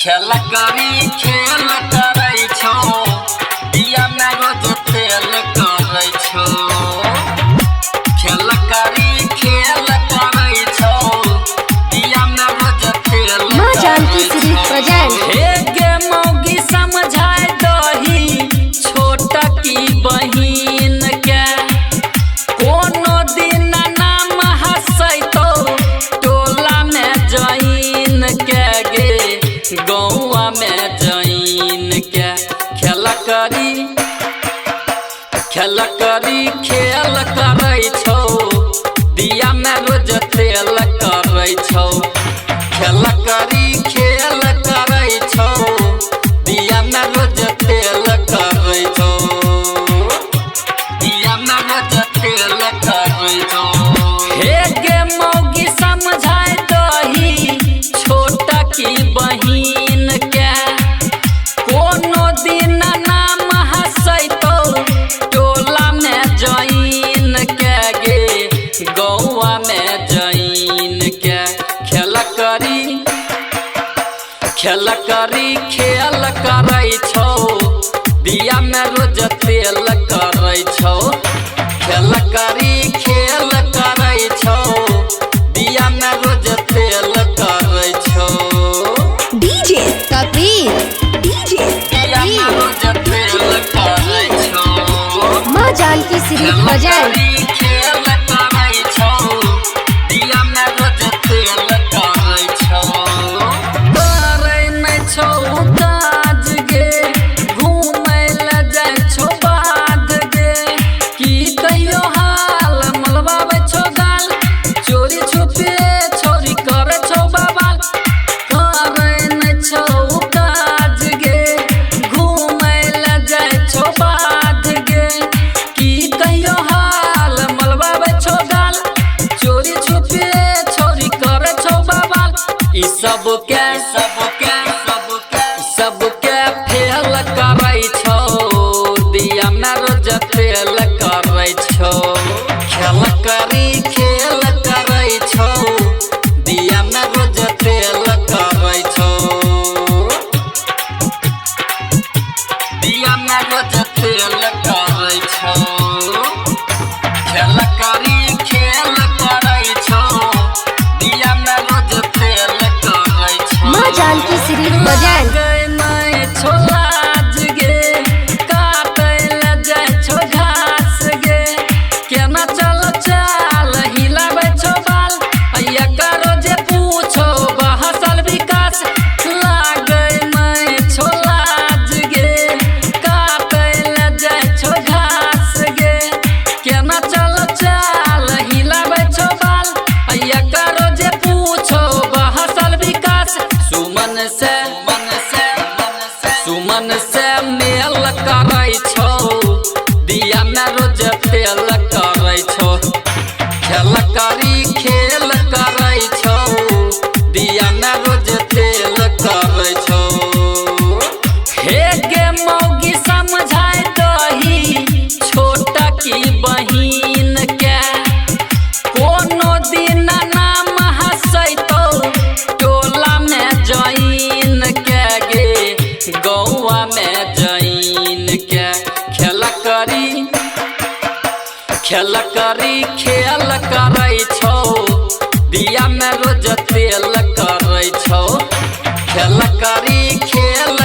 खेल करी खेल करै छौ दिया में रोज तेल करै छौ। खेल करी खेल करै छौ दिया में रोज तेल मां जानकी श्री प्रेजेंट। हे गे मौगी समझाय दही छोटा की बहिन के कोनो दिन नाम हसैतो टोला में जईन के गे गौआ में जईन के खेल करी खेल करै छौ दिया में रोज तेल करै छौ। खेल करी खेल करै छौ दिया में रोज तेल करै छौ। दिया में रोज तेल करै छौ। हे गे मौगी समझाय दही छोटा की बहिन के कोनो दिन नाम हसैतो टोला में जईन के गे गौआ में जईन के खेल करी खेल करै छौ दिया में रोज तेल करै छौ। खेल करी खेल करै छौ दिया में रोज तेल करै छौ। डीजे कबीर दिया में रोज तेल करै छौ। मां जानकी श्री प्रेजेंट। खेल करै छौ दिया में रोज तेल करै छौ। करै नै छौ काज गे घूमै ल जाइ छौ बाध गे की कहियो हाल मलबाबै छौ गाल चोरी छुपे छोरी करै छौ बवाल। करै नै छौ काज गे घूमै ल जाइ छौ बाध गे की कहियो हाल मलबाबै छौ गाल चोरी छुपे छोरी करै छौ बवाल। ई सबके फेल करै छौ दिया में रोज तेल करै छौ। खेल करी खेल करै छौ दिया में रोज तेल करै छौ। दिया में रोज तेल करै छौ। खेल करी खेल करै छौ दिया में रोज तेल करै छौ। मां जानकी श्री प्रेजेंट। सुमन से मेल करै छौ दिया में रोज तेल करै छौ। खेल करी खेल करै छौ दिया में रोज तेल करै छौ। हे गे मौगी समझाय दही छोटा की बहिन के कोनो दिन नाम हसैतो टोला में जईन के गे गौआ में जईन के खेल करी खेल करै छौ दिया में रोज तेल करै छौ। खेल करी खेल